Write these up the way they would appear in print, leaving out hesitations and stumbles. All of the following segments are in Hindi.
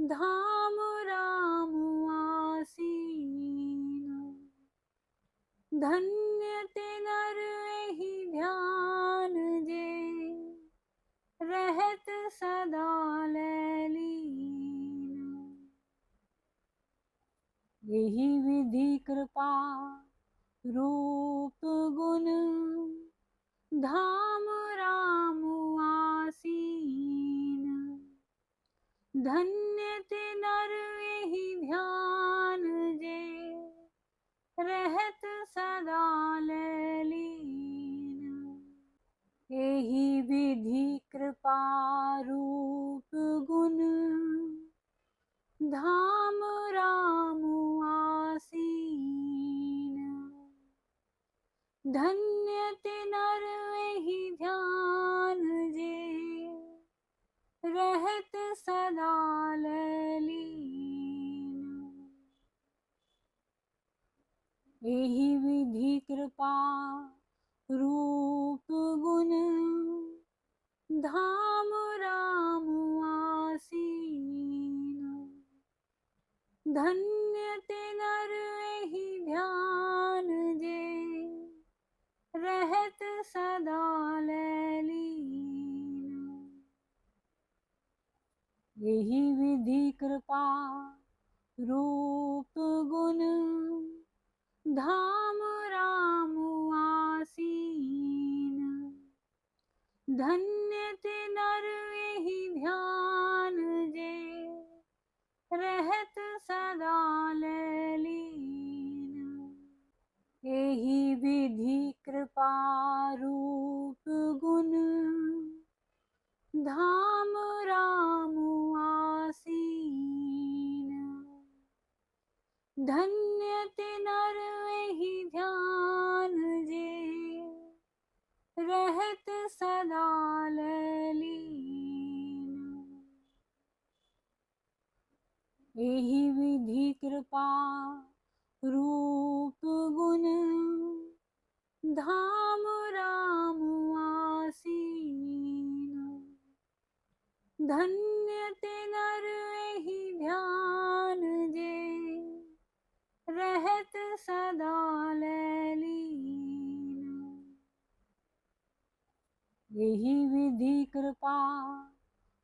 धाम राम आसीन। धन्य ते नर एहि ध्यान जे, रहत सदा लैलीन। यही विधि कृपा रूप गुण, धाम राम आसीन। धन्य ते नर एहि ध्यान जे, रहत सदा लैलीन। एहि विधि कृपा रूप गुण, धाम राम आसीन। धन्य ते नर एहि ध्यान जे, रहत सदा लैलीन। एहि विधि कृपा रूप गुण, धाम राम आसीन। धन्य ते नर एहि ध्यान जे, रहत सदा लैलीन। यही विधि कृपा रूप गुण, धाम राम आसीन। धन्य ते नर एहि ध्यान जे, रहत सदा लैलीन। एहि विधि कृपा रूप गुण, धाम राम आसीन। धन्य ते नर एहि ध्यान जे, रहत सदा लैलीन। एहि विधि कृपा रूप गुण, धाम राम आसीन। धन्य ते नर एहि ध्यान जे, रहत सदा लैलीन। एहि विधि कृपा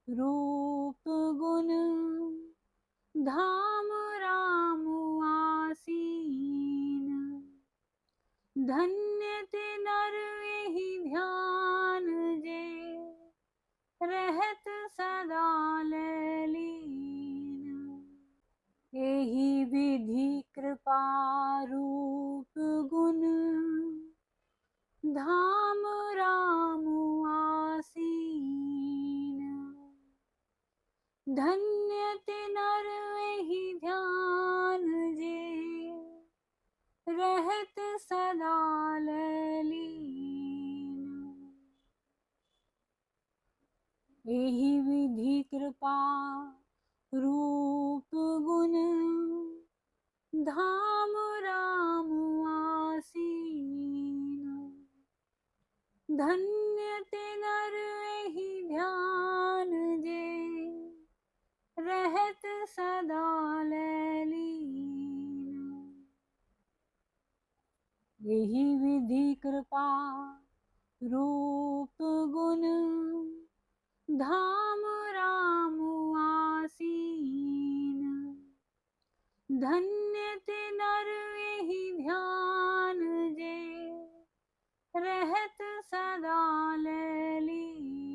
रूप गुण, धाम राम आसीन। धन्य ते नर एहि ध्यान जे, रहत सदा लैलीन। एहि विधि कृपा रूप गुण, धाम राम आसीन। धन्य ते नर एहि ध्यान जे, रहत सदा लैलीन। एहि विधि कृपा रूप गुण, धाम राम आसीन। धन्य ते नर एहि ध्यान जे, रहत सदा लैलीन। एहि विधि कृपा रूप गुण, धाम राम आसीन। धन्य ते नर एहि ध्यान जे, रहत सदा लैलीन।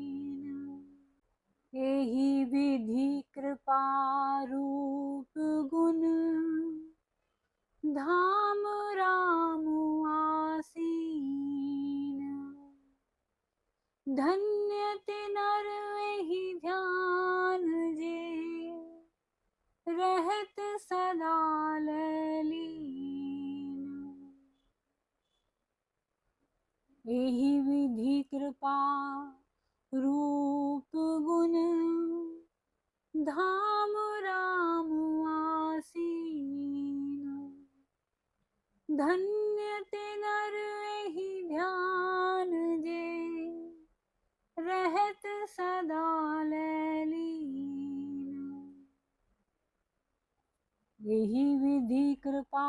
एहि विधि कृपा रूप गुण, धाम राम आसीन। धन्य ते नर एहि ध्यान जे, रहत सदा लैलीन। एहि विधि कृपा रूप गुण, धाम राम आसीन। धन्य ते नर एहि ध्यान जे, रहत सदा लैलीन। कृपा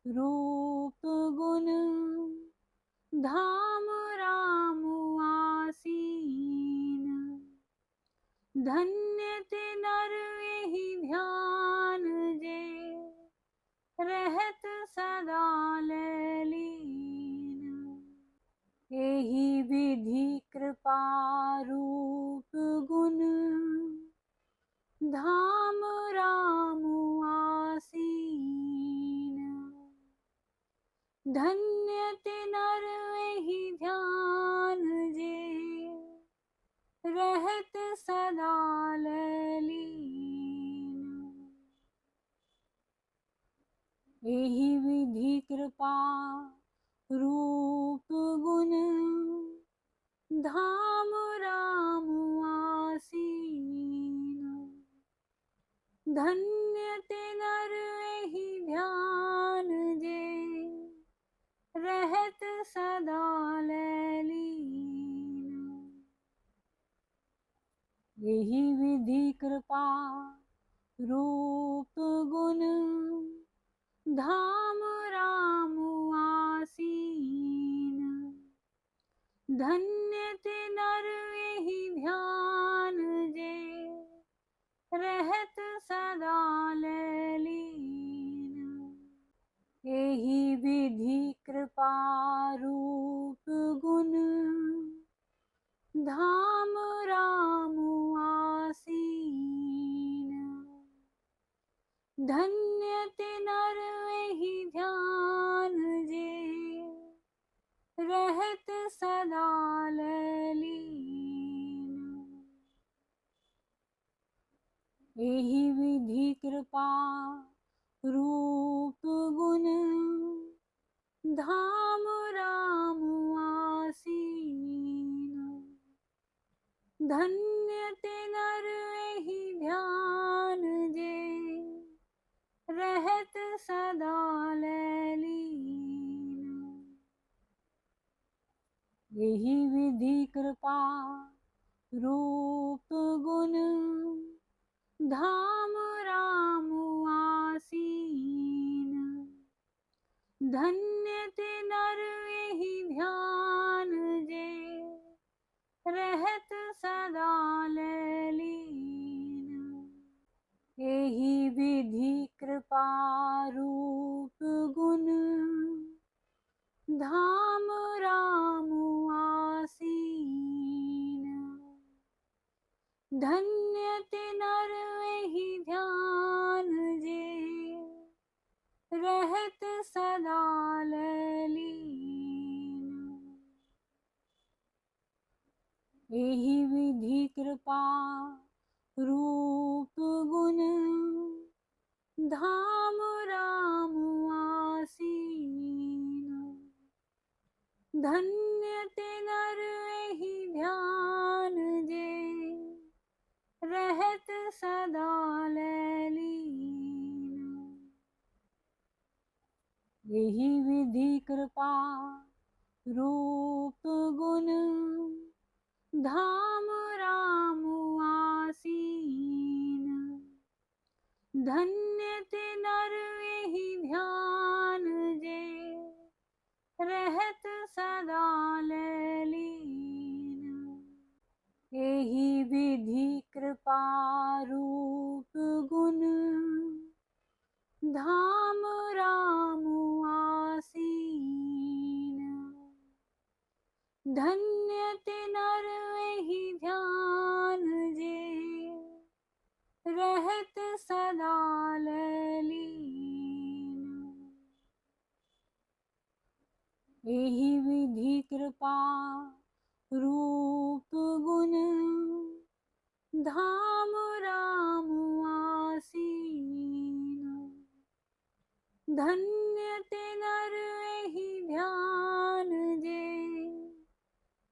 रूप गुण धाम राम आसीन। धन्य ते नर एहि ध्यान जे रहत सदा ललीन। एहि विधि कृपा रूप गुण धाम राम आसीन। धन्य ते नर एहि ध्यान जे रहत सदा ललीन। एहि विधि कृपा रूप गुण धाम राम आसीन। धन्य ते नर एहि ध्यान जे रहत सदा ललीन। एहि विधि कृपा रूप गुण धाम राम आसीन। धन्य ते नर एहि ध्यान जे रहत सदा ललीन। एहि विधि कृपा रूप गुण धाम राम आसीन। धन्य ते नर एहि ध्यान जे रहत सदा ललीन। एहि विधि कृपा रूप गुण धाम राम आसीन। धन्य ते नर एहि ध्यान जे रहत सदा ललीन। एहि विधि कृपा रूप गुण धाम राम आसीन। धन्य ते नर एहि ध्यान जे रहत सदा ललीन। एहि विधि कृपा रूप गुण धाम राम आसीन। धन्य ते नर एहि ध्यान जे रहत सदा ललीन। एहि विधि कृपा रूप गुण धाम राम आसीन। धन्य ते नर एहि ध्यान जे रहत सदा ललीन। एहि विधि कृपा रूप गुण धाम राम आसीन। धन्य ते नर एहि ध्यान जे रहत सदा ललीन। एहि विधि कृपा रूप गुण धाम राम आसीन। धन्य ते नर एहि ध्यान जे रहत सदा ललीन। एहि विधि कृपा रूप गुण धाम राम आसीन। धन्य ते नर एहि ध्यान जे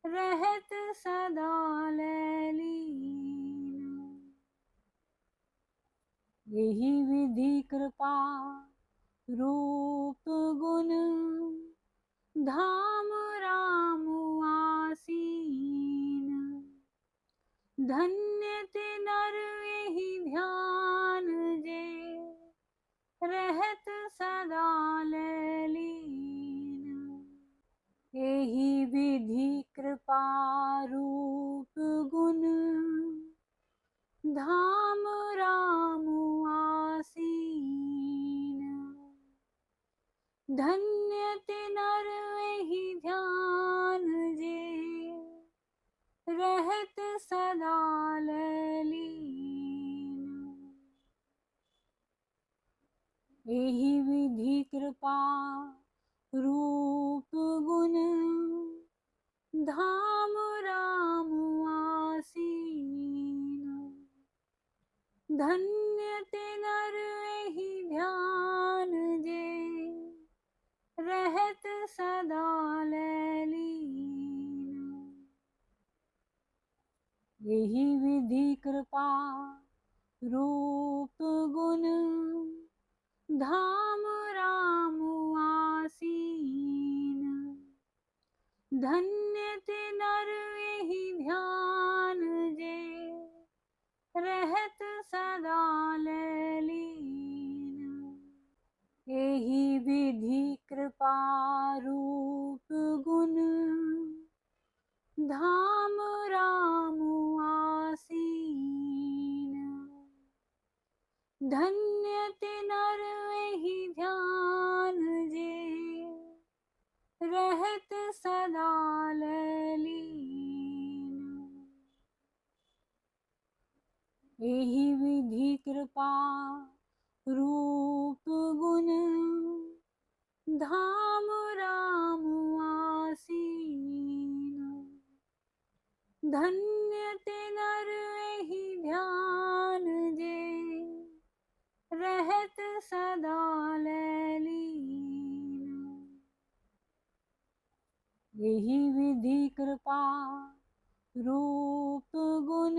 रहत सदा ललीन। एहि विधि कृपा रूप गुण धाम राम आसीन। धन्य ते नर एहि ध्यान जे रहत धाम राम आसीन। धन्य ते नर एहि ध्यान जे, रहत सदा ललीन। एहि विधि कृपा रूप गुण, धाम राम आसीन। धन्य ते नर एहि ध्यान जे, रहत सदा ललीन। एहि विधि कृपा रूप गुण, धाम राम आसीन। धन्य ते नर एहि ध्यान जे, रहत सदा ललीन। एहि विधि कृपा रूप गुण, धाम राम आसीन। धन्य ते नर एहि ध्यान जे, रहत सदा ललीन। एहि विधि कृपा रूप गुण, धाम राम आसीन। धन्य ते नर एहि ध्यान जे, रहत सदा ललीन। एहि विधि कृपा रूप गुण,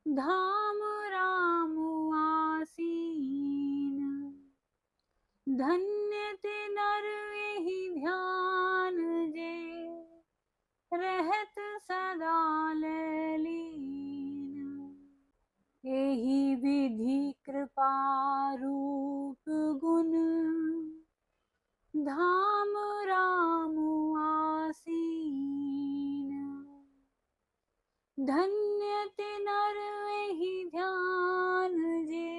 धाम राम आसीन। धन्य ते नर एहि ध्यान जे, रहत सदा ललीन। एहि विधि कृपा रूप गुण, धाम राम आसीन। धन्य ते नर एहि ध्यान जे,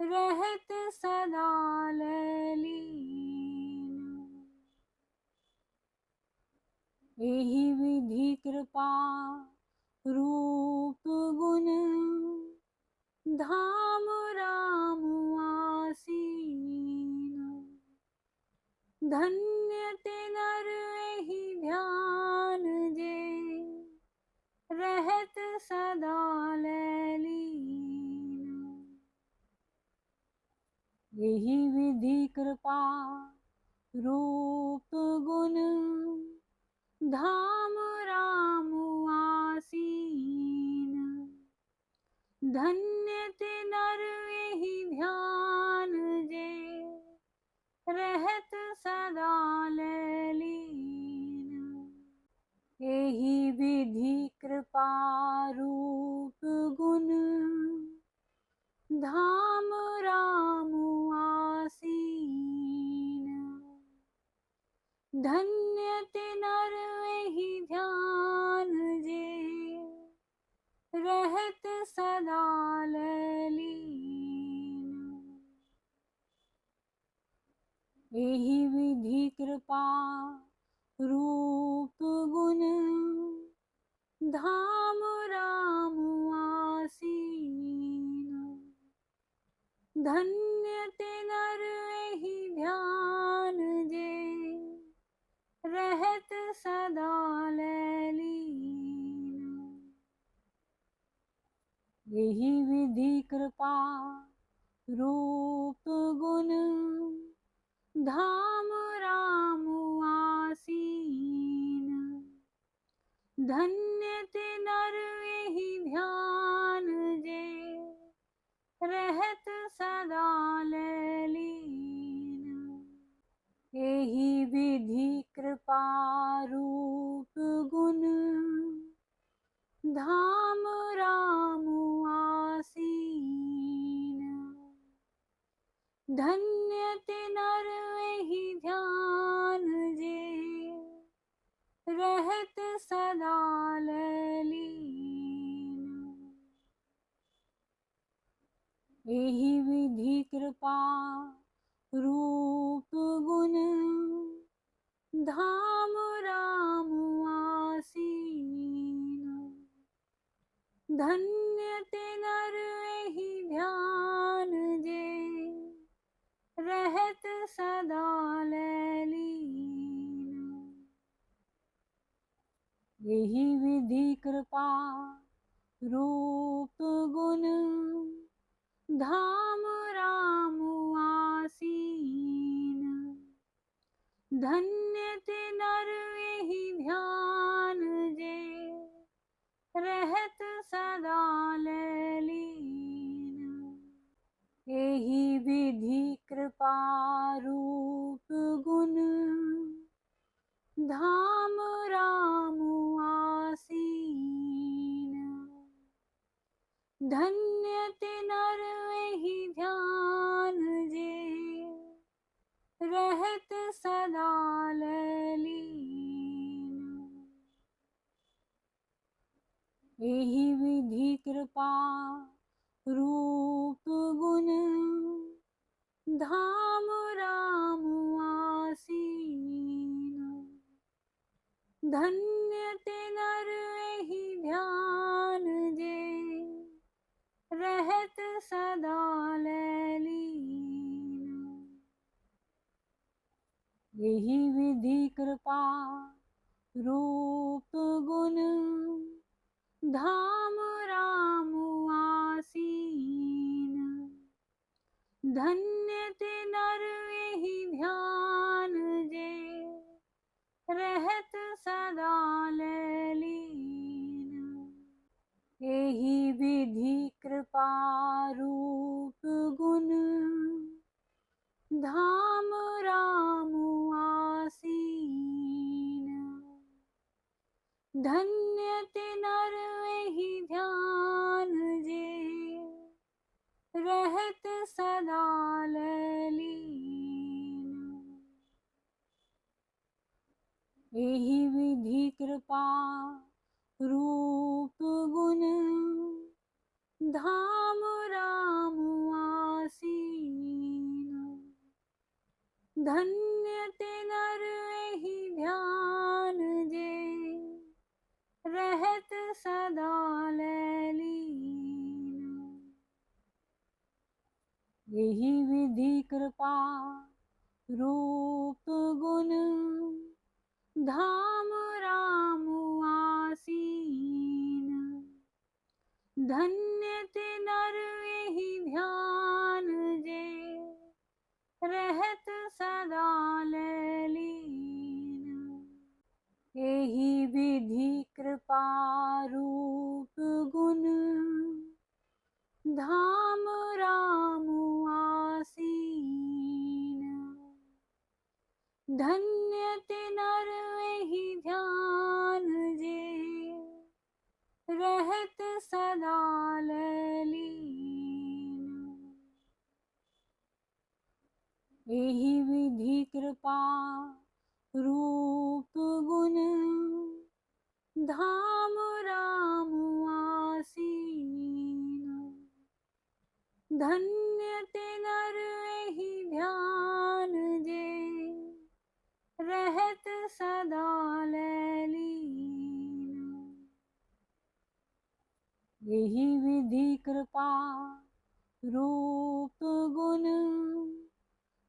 रहत सदा ललीन। एहि विधि कृपा रूप गुण, धाम राम आसीन। धन्य ते नर एहि ध्यान जे, रहत सदा ललीन। एहि विधि कृपा रूप गुण, धाम राम आसीन। धन्य ते नर एहि ध्यान जे, रहत सदा ललीन। एहि विधि कृपा रूप गुण, धाम राम आसीन। धन्य ते नर एहि ध्यान जे, रहत सदा ललीन। एहि विधि कृपा रूप गुण, धाम राम आसीन। धन्य ते नर एहि ध्यान जे, रहत सदा ललीन। एहि विधि कृपा रूप गुण, धाम राम आसीन। धन्य ते नर एहि ध्यान जे, रहत सदा ललीन। एहि विधि कृपा रूप गुण, धाम राम आसीन। धन्य ते नर एहि ध्यान जे, रहत सदा ललीन। कृपा रूप गुण धाम राम आसीन। धन्य ते नर एहि ध्यान जे रहत सदा लैलीन। यही विधि कृपा रूप गुण धाम राम आसीन। धन्य ते नर एहि ध्यान जे रहत सदा लैलीन। एहि विधि कृपा रूप गुण धाम राम आसीन। धन्य ते नर एहि ध्यान जे रहत सदा लैलीन। एहि विधि कृपा रूप गुण धाम राम आसीन। धन्य ते नर एहि ध्यान जे रहत सदा लैलीन। यही विधि कृपा रूप गुण धाम राम आसीन। धन्य ते नर एहि ध्यान जे रहत सदा लैलीन। एहि विधि कृपा रूप गुण धाम राम आसीन। धन्य ते नर एहि ध्यान जे रहत सदा लैलीन। एहि विधि कृपा रूप गुण धाम राम आसीन। धन्य ते नर एहि ध्यान जे रहत सदा लैलीन। एहि विधि कृपा रूप गुण धाम राम आसीन। धन्य ते नर एहि ध्यान जे रहत सदा लैलीन। एहि विधि कृपा रूप गुण धाम राम आसीन। धन्य ते नर एहि ध्यान जे रहत सदा लैलीन। एहि विधि कृपा रूप गुण धाम राम आसीन। धन्य ते नर एहि ध्यान जे रहत सदा लैलीन। एहि विधि कृपा रूप गुण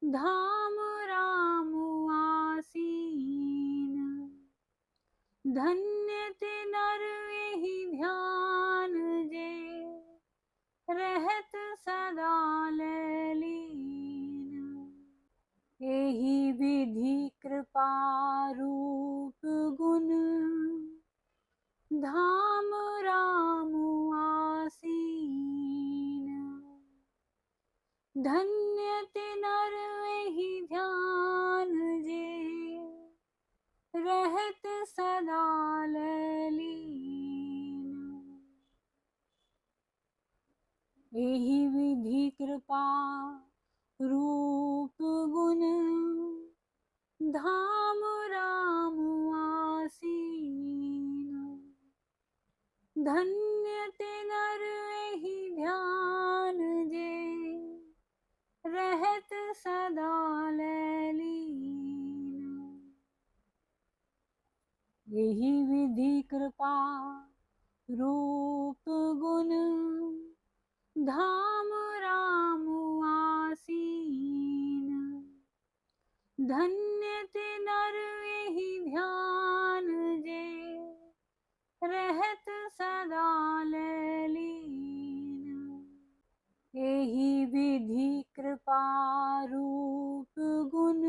धाम राम आसीन। धन्य ते नर एहि ध्यान जे रहत सदा लैलीन। एहि विधि कृपा रूप गुण धाम राम आसीन। धन्य ते नर एहि ध्यान जे रहत सदा लैलीन। एहि विधि कृपा रूप गुण धाम राम आसीन। धन्य ते नर एहि ध्यान जे धाम राम आसीन। धन्य ते नर एहि ध्यान जे, रहत सदा ललीन। एहि विधि कृपा रूप गुण,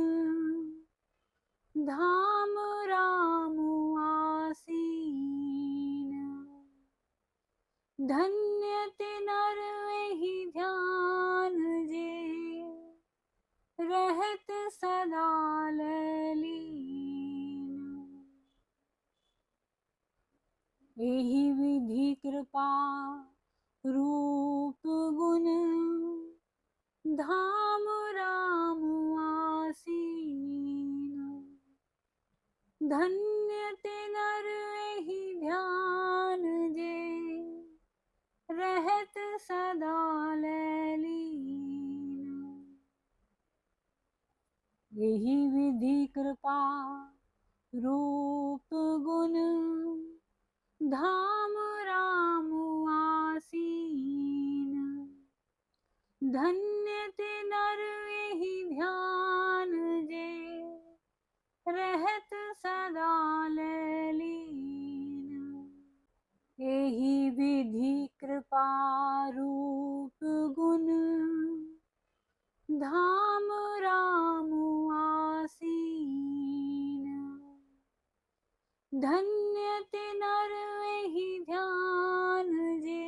धाम राम आसीन। धन्य ते नर एहि ध्यान जे, रहत सदा ललीन। एहि विधि कृपा रूप गुण, धाम राम आसीन। धन्य ते नर एहि ध्यान जे, रहत सदा ललीन। एहि विधि कृपा रूप गुण, धाम राम आसीन। धन्य ते नर एहि ध्यान जे, रहत सदा ललीन। एहि विधि कृपा रूप गुण, धाम राम आसीन। धन्य ते नर एहि ध्यान जे,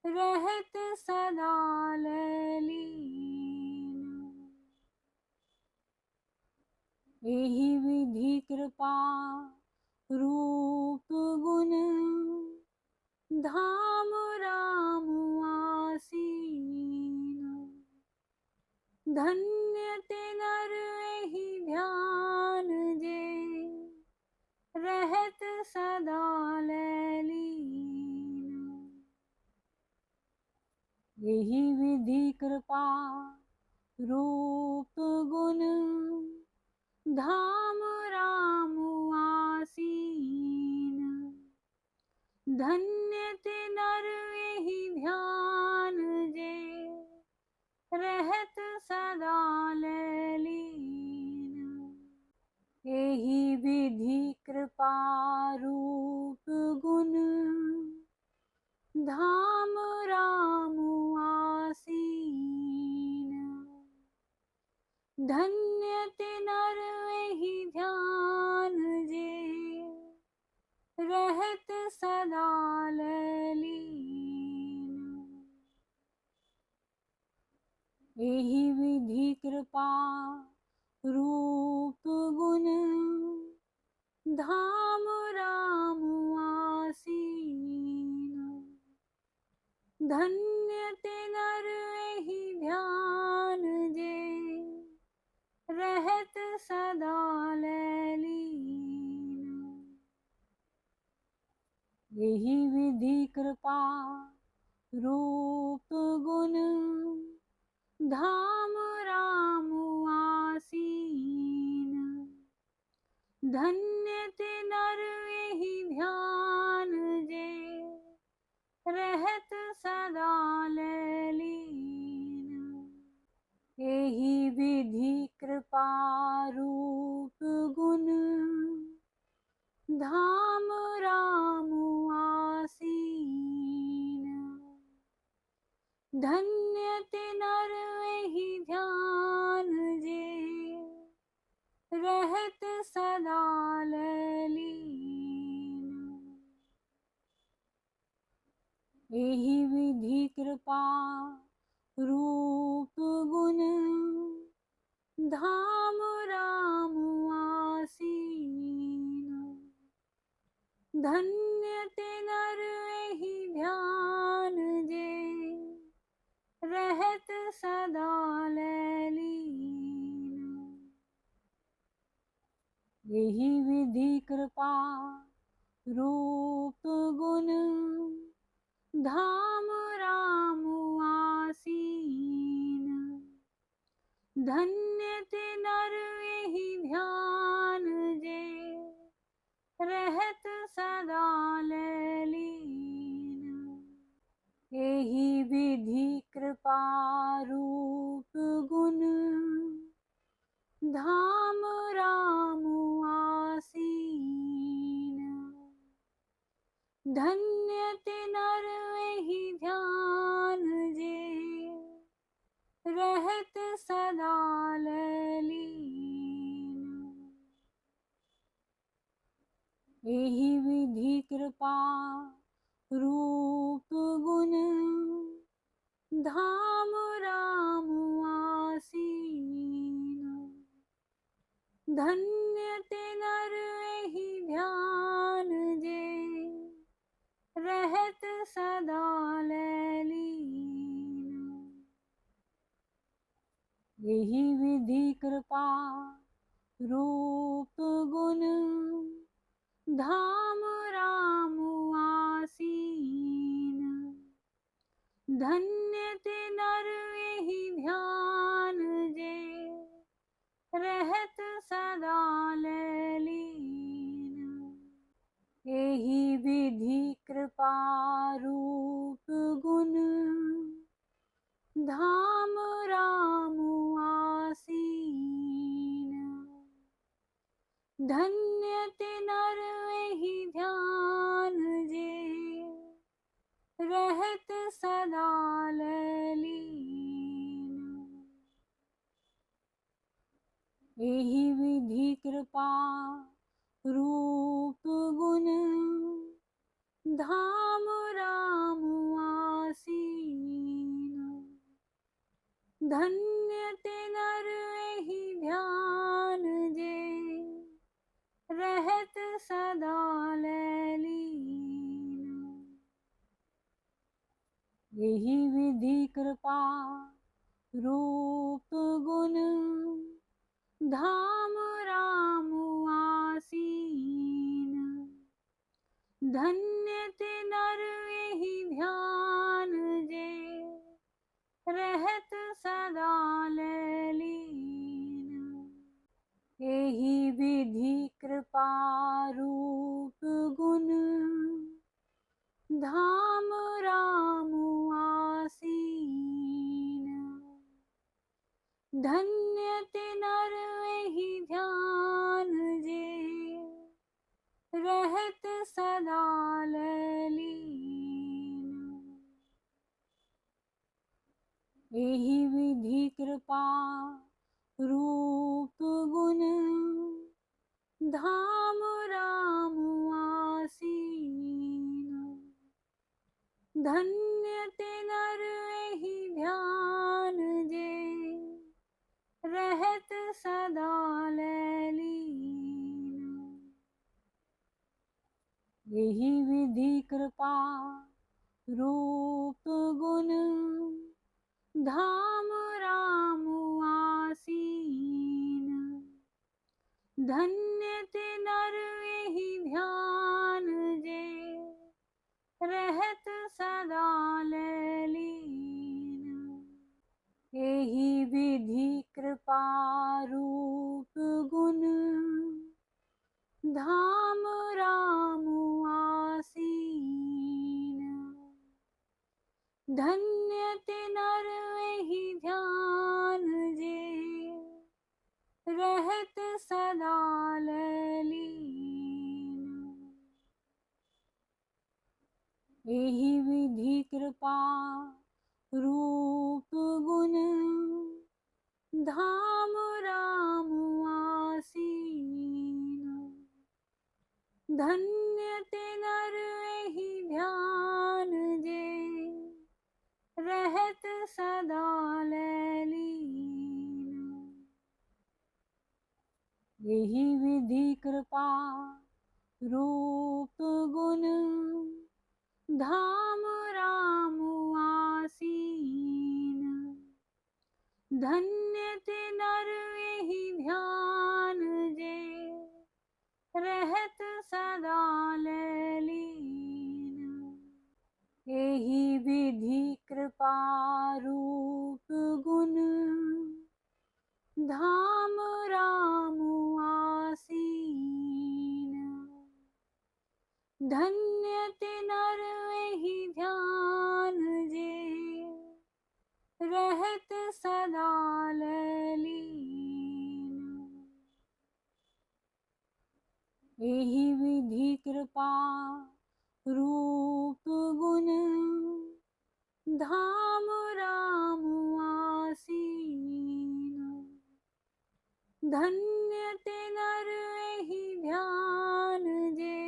रहत सदा ललीन। एहि विधि कृपा रूप गुण, धाम राम आसीन। धन्य ते नर एहि ध्यान जे, रहत सदा ललीन। एहि विधि कृपा रूप गुण, धाम राम आसीन। धन्य ते नर एहि ध्यान जे, रहत सदा ललीन। एहि विधि कृपा रूप गुण, धाम राम आसीन। धन्य ते नर एहि ध्यान जे, रहत सदा ललीन। एहि विधि कृपा रूप गुण, धाम राम आसीन। धन्य ते नर एहि ध्यान जे, रहत सदा ललीन। एहि विधि कृपा रूप गुण, धाम राम आसीन। धन्य ते नर एहि ध्यान जे, रहत सदा ललीन। एहि विधि कृपा रूप गुण, धाम राम आसीन। धन्य ते नर एहि ध्यान जे, रहत सदा ललीन। एहि विधि कृपा रूप गुण, धाम राम आसीन। धन्य ते नर एहि ध्यान जे, रहत सदा ललीन। एहि विधि कृपा रूप गुण, धाम राम आसीन। धन्य ते नर एहि ध्यान जे, रहत सदा ललीन। एहि ते नर एहि ध्यान जे रहत सदा लीन। एहि विधि कृपा रूप गुण धाम राम आसीन। धन्य ते नर एहि ध्यान जे रहत सदा लीन। एहि विधि कृपा रूप गुण धाम राम आसीन। धन्य ते नर एहि ध्यान जे रहत सदा लीन। एहि विधि कृपा रूप गुण धाम राम आसीन। धन्य ते नर एहि ध्यान जे रहत सदा लीन। एहि विधि कृपा रूप गुण धाम राम आसीन। धन्य ते नर एहि ध्यान जे रहत सदा लीन। एहि विधि कृपा रूप गुण धाम राम आसीन। धन्य ते नर एहि ध्यान जे रहत सदा लीन। एहि विधि कृपा रूप गुण धाम राम आसीन। धन्य ते नर एहि ध्यान जे रहत सदा लीन। एहि विधि कृपा रूप गुण धाम राम आसीन। धन्य ते नर एहि ध्यान जे रहत सदा लीन। एहि विधि कृपा रूप गुण धाम राम आसीन। धन्य ते नर एहि ध्यान जे रहत सदा लीन। एहि विधि कृपा रूप गुण धाम राम आसीन। धन्य ते नर एहि ध्यान जे रहत सदा लीन। एहि विधि कृपा रूप गुण धाम राम आसीन। धन्य ते नर एहि ध्यान जे रहत सदा लीन। एहि विधि कृपा रूप गुण धाम राम आसीन। धन्य ते नर एहि ध्यान जे रहत सदा लीन। एहि विधि कृपा रूप गुण धाम राम आसीन। धन्य ते नर एहि ध्यान जे रहत सदा लीन। एहि विधि कृपा रूप धाम राम आसीन। धन्य ते नर एहि ध्यान जे,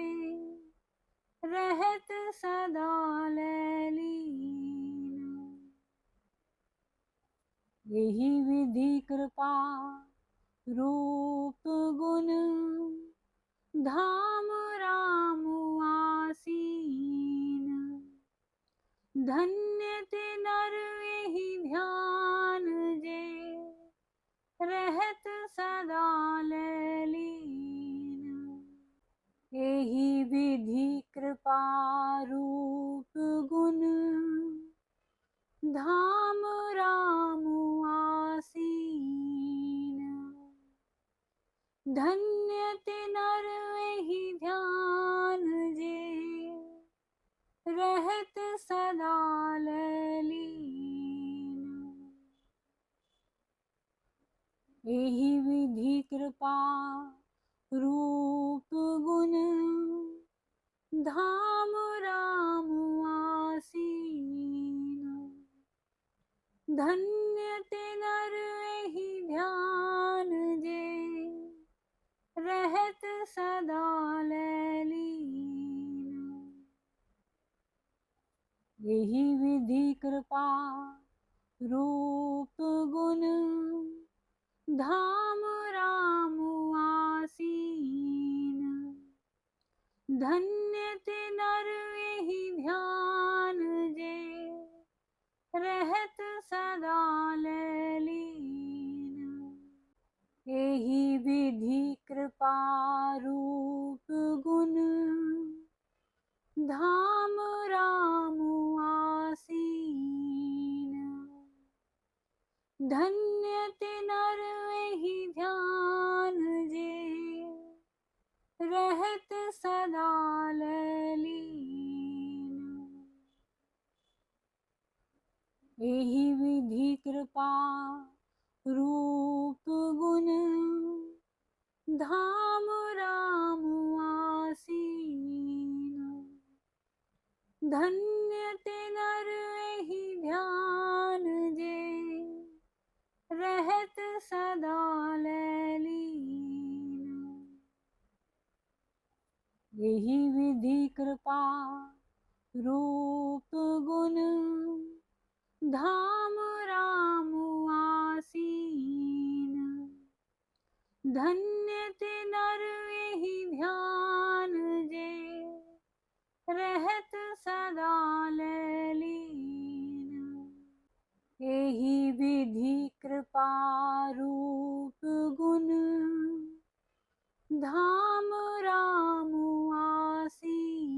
रहत सदा लैलीन। यही विधि कृपा रूप गुण, धाम राम आसीन। धन्य ते नर एहि ध्यान जे, रहत सदा लैलीन। एहि विधि कृपा रूप गुण, धाम राम आसीन। धन्य ते नर एहि ध्यान जे, रहत सदा लैलीन। एहि विधि कृपा रूप गुण, धाम राम आसीन। धन्य ते नर एहि ध्यान जे, रहत सदा लैलीन। यही विधि कृपा रूप गुण, धाम राम आसीन। धन्य ते नर एहि ध्यान जे, रहत सदा लैलीन। एहि विधि कृपा रूप गुण, धाम राम आसीन। धन्य ते नर एहि ध्यान जे, रहत सदा लैलीन। एहि विधि कृपा रूप गुण, धाम राम आसीन। धन्य ते नर एहि ध्यान जे, रहत सदा लैलीन। एहि विधि कृपा रूप गुण, धाम राम आसीन। धन्य ते नर एहि ध्यान जे, रहत सदा लैलीन। एहि विधि कृपा रूप गुण, धाम राम आसीन।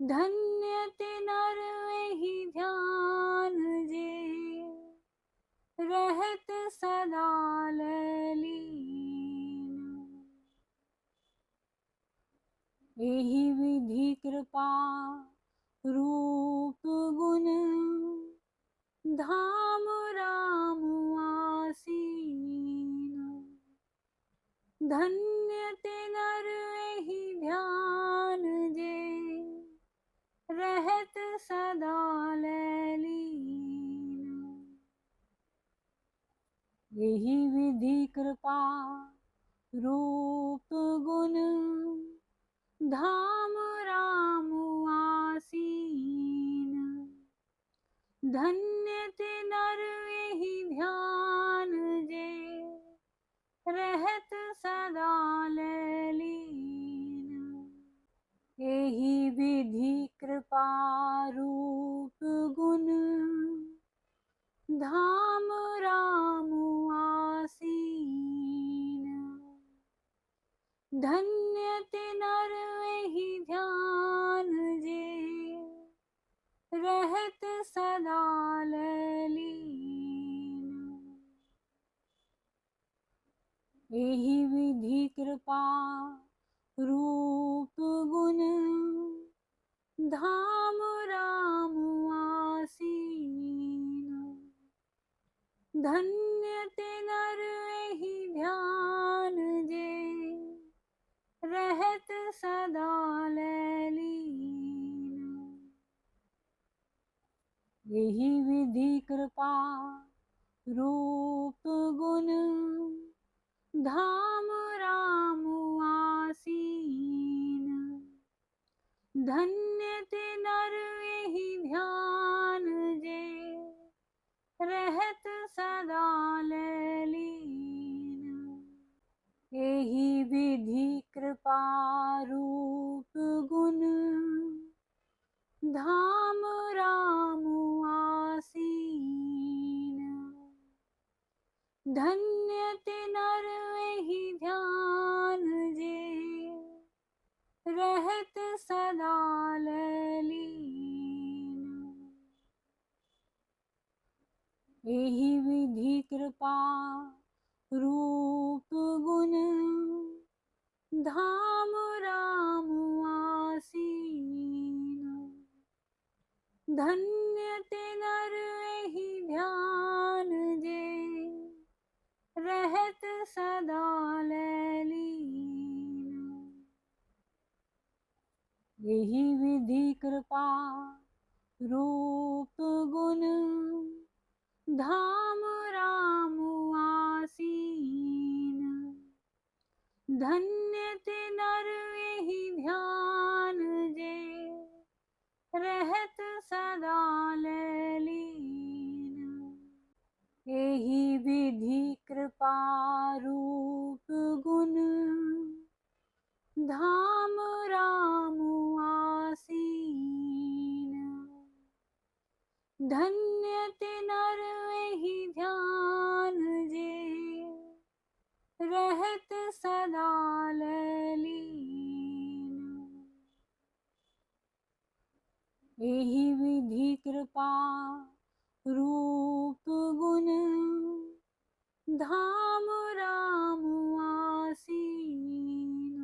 धन्य ते नर एहि ध्यान जे, रहत सदा लैलीन। एहि विधि कृपा रूप गुण, धाम राम आसीन। धन्य ते नर एहि ध्यान जे, रहत सदा लैलीन। एहि विधि कृपा रूप गुण, धाम राम आसीन। धन्य ते नर एहि ध्यान जे, रहत सदा लैलीन। एहि विधि कृपा रूप गुण, धाम राम आसीन। धन्य ते नर एहि ध्यान जे, रहत सदा लैलीन। एहि विधि कृपा रूप गुण, धाम राम आसीन। धन्य ते नर एहि ध्यान जे, रहत सदा लैलीन। एहि विधि कृपा रूप गुण धाम राम आसीन। धन्य ते नर एहि ध्यान जे रहत सदा ललीन। एहि विधि कृपा रूप गुण धाम राम आसीन। धन्य ते नर एहि ध्यान जे रहत सदा ललीन। एहि विधि कृपा रूप गुण धाम राम आसीन। धन्य ते नर एहि ध्यान जे रहत सदा ललीन। एहि विधि कृपा रूप गुण धाम राम आसीन। धन्य ते नर एहि ध्यान जे रहत सदा ललीन। एहि विधि कृपा रूप गुण धाम राम आसीन। धन्य ते नर एहि ध्यान जे रहत सदा ललीन। एहि विधि कृपा रूप गुण धाम राम आसीन।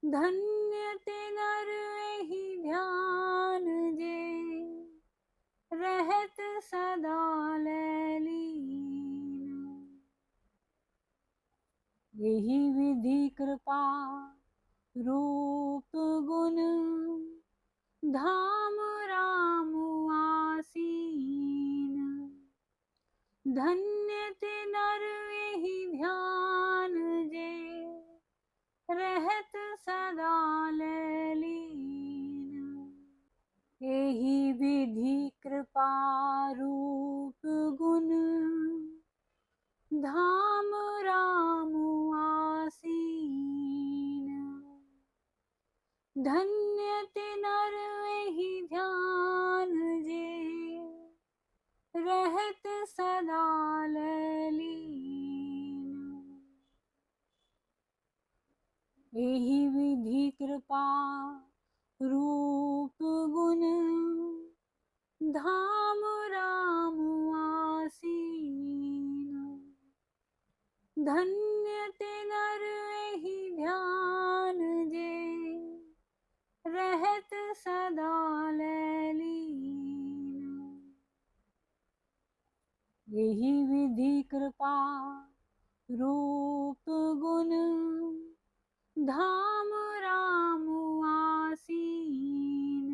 धन्य ते नर एहि ध्यान जे रहत सदा ललीन। एहि विधि कृपा रूप गुण धाम राम आसीन। धन्य ते नर एहि ध्यान जे रहत सदा ललीन। एहि विधि कृपा रूप गुण धाम राम आसीन। धन्य ते नर एहि ध्यान जे रहत सदा ललीन। एहि विधि कृपा रूप गुण धाम राम आसीन। धन्य ते नर एहि ध्यान जे रहत सदा ललीन। एहि विधि कृपा रूप गुण धाम राम आसीन।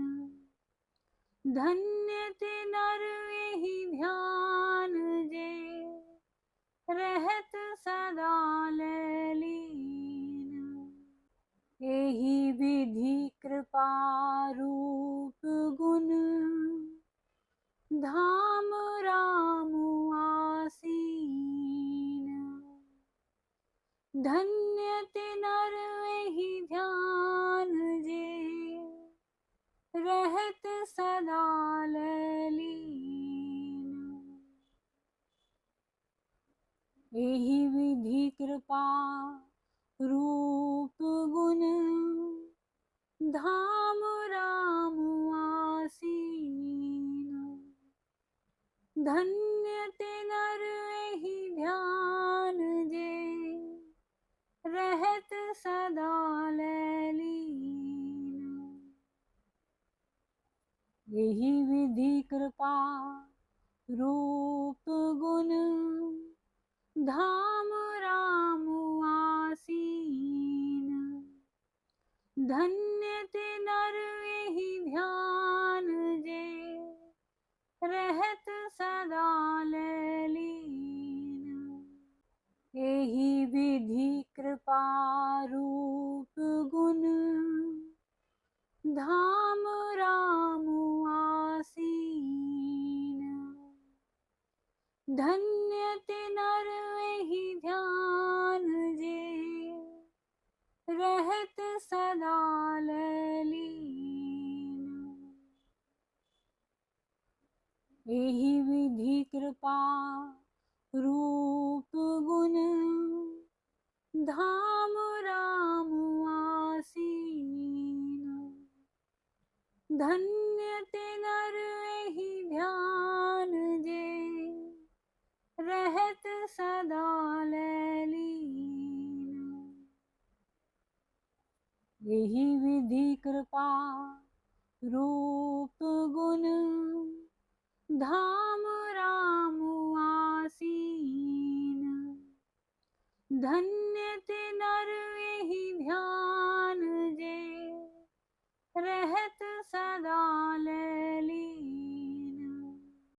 धन्य ते नर एहि ध्यान जे रहत सदा ललीन। एहि विधि कृपा रूप गुण धाम राम आसीन। धन्य ते नर एहि ध्यान जे रहत सदा ललीन। एहि विधि कृपा रूप गुण धाम राम आसीन। धन्य ते नर एहि ध्यान जे रहत सदा ललीन। एहि विधि कृपा रूप गुण धाम राम आसीन। धन्य ते नर एहि ध्यान जे धाम राम आसीन। धन्य ते नर एहि ध्यान जे, रहत सदा ललीन। एहि विधि कृपा रूप गुण, धाम राम आसीन। धन्य ते नर एहि ध्यान जे, रहत सदा ललीन। एहि विधि कृपा रूप गुण, धाम